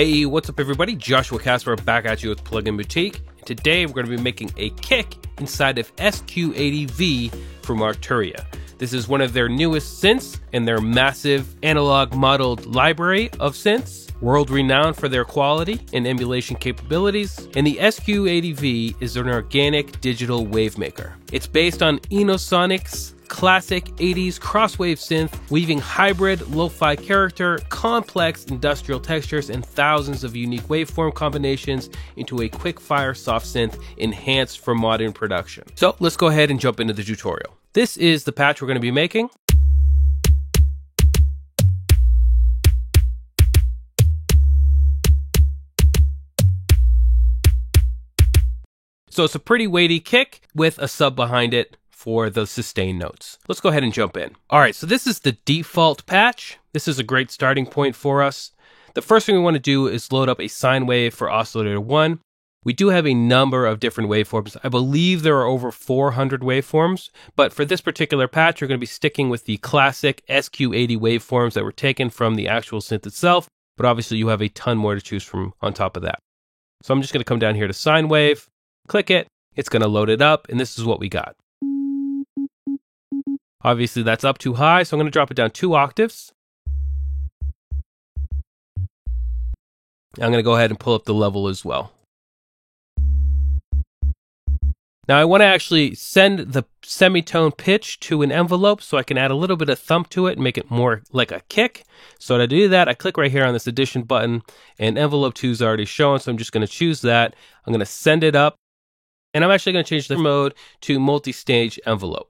Hey, what's up everybody? Joshua Casper back at you with Plugin Boutique. And today we're going to be making a kick inside of SQ80V from Arturia. This is one of their newest synths in their massive analog modeled library of synths, world renowned for their quality and emulation capabilities. And the SQ80V is an organic digital wave maker. It's based on Enosonic's classic 80s crosswave synth, weaving hybrid lo-fi character, complex industrial textures, and thousands of unique waveform combinations into a quick-fire soft synth enhanced for modern production. So let's go ahead and jump into the tutorial. This is the patch we're going to be making. So it's a pretty weighty kick with a sub behind it for the sustain notes. Let's go ahead and jump in. All right, so this is the default patch. This is a great starting point for us. The first thing we want to do is load up a sine wave for oscillator 1. We do have a number of different waveforms. I believe there are over 400 waveforms, but for this particular patch, you're going to be sticking with the classic SQ80 waveforms that were taken from the actual synth itself, but obviously you have a ton more to choose from on top of that. So I'm just going to come down here to sine wave, click it, it's going to load it up, and this is what we got. Obviously that's up too high, so I'm going to drop it down 2 octaves. I'm going to go ahead and pull up the level as well. Now I want to actually send the semitone pitch to an envelope so I can add a little bit of thump to it and make it more like a kick. So to do that, I click right here on this addition button, and envelope 2 is already shown, so I'm just going to choose that. I'm going to send it up, and I'm actually going to change the mode to multi-stage envelope.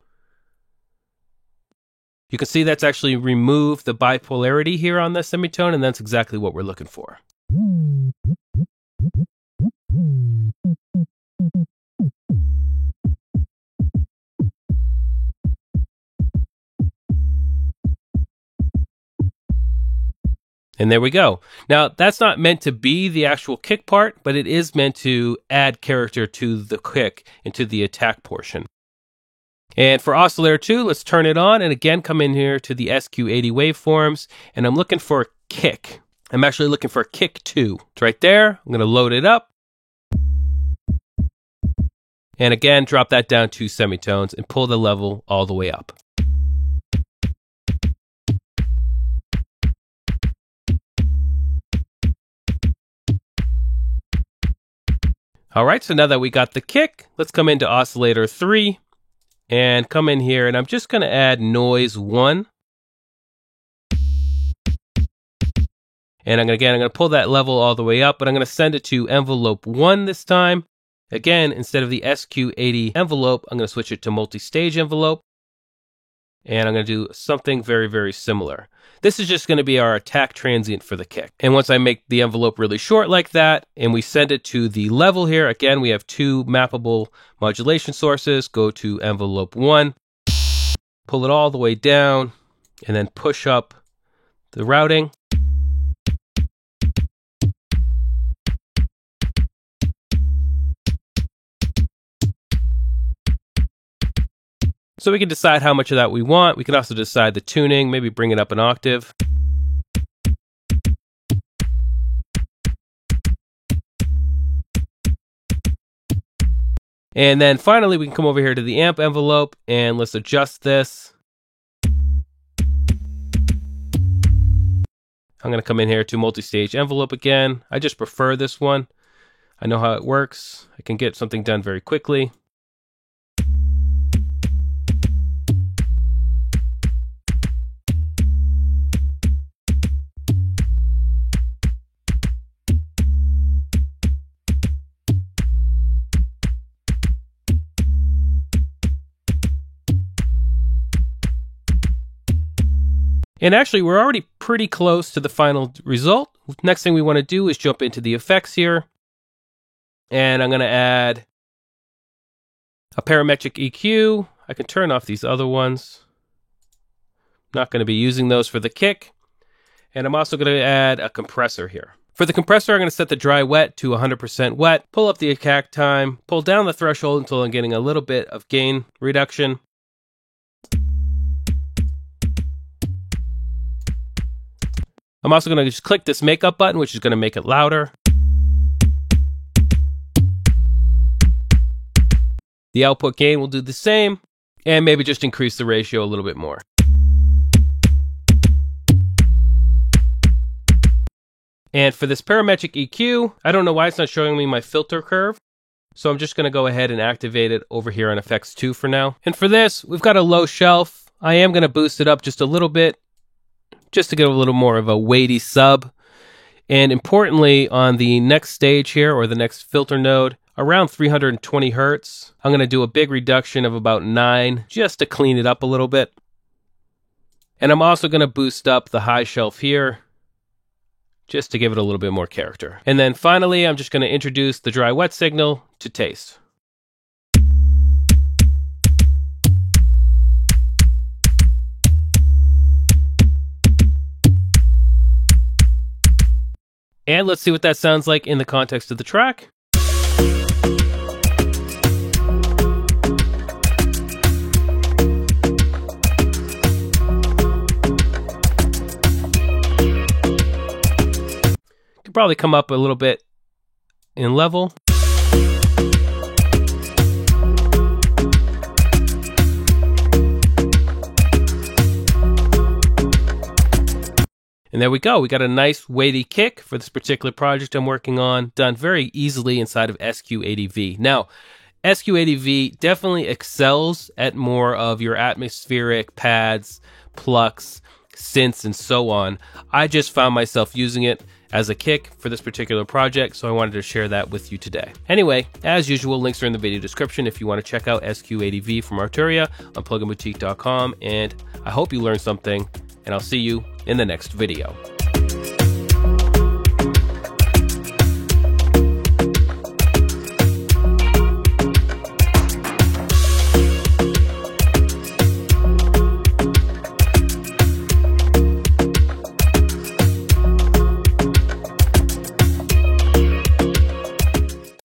You can see that's actually removed the bipolarity here on the semitone, and that's exactly what we're looking for. And there we go. Now, that's not meant to be the actual kick part, but it is meant to add character to the kick and to the attack portion. And for oscillator 2, let's turn it on and again come in here to the SQ80 waveforms, and I'm looking for a kick. I'm actually looking for a kick 2. It's right there. I'm going to load it up. And again, drop that down 2 semitones and pull the level all the way up. All right, so now that we got the kick, let's come into oscillator 3. And come in here, and I'm just going to add noise 1. And I'm going to pull that level all the way up, but I'm going to send it to envelope 1 this time. Again, instead of the SQ80 envelope, I'm going to switch it to multi-stage envelope. And I'm going to do something very, very similar. This is just going to be our attack transient for the kick. And once I make the envelope really short like that, and we send it to the level here, again, we have 2 mappable modulation sources. Go to envelope 1, pull it all the way down, and then push up the routing. So we can decide how much of that we want. We can also decide the tuning, maybe bring it up an octave. And then finally, we can come over here to the amp envelope and let's adjust this. I'm going to come in here to multi-stage envelope again. I just prefer this one. I know how it works. I can get something done very quickly. And actually, we're already pretty close to the final result. Next thing we want to do is jump into the effects here. And I'm going to add a parametric EQ. I can turn off these other ones. Not going to be using those for the kick. And I'm also going to add a compressor here. For the compressor, I'm going to set the dry wet to 100% wet. Pull up the attack time. Pull down the threshold until I'm getting a little bit of gain reduction. I'm also going to just click this makeup button, which is going to make it louder. The output gain will do the same, and maybe just increase the ratio a little bit more. And for this parametric EQ, I don't know why it's not showing me my filter curve. So I'm just going to go ahead and activate it over here on FX2 for now. And for this, we've got a low shelf. I am going to boost it up just a little bit, just to get a little more of a weighty sub. And importantly, on the next stage here, or the next filter node, around 320 hertz, I'm going to do a big reduction of about 9, just to clean it up a little bit. And I'm also going to boost up the high shelf here, just to give it a little bit more character. And then finally, I'm just going to introduce the dry wet signal to taste. And let's see what that sounds like in the context of the track. Probably come up a little bit in level. And there we go. We got a nice weighty kick for this particular project I'm working on, done very easily inside of SQ80V. Now, SQ80V definitely excels at more of your atmospheric pads, plucks, synths, and so on. I just found myself using it as a kick for this particular project, so I wanted to share that with you today. Anyway, as usual, links are in the video description if you want to check out SQ80V from Arturia on pluginboutique.com, and I hope you learned something, and I'll see you in the next video.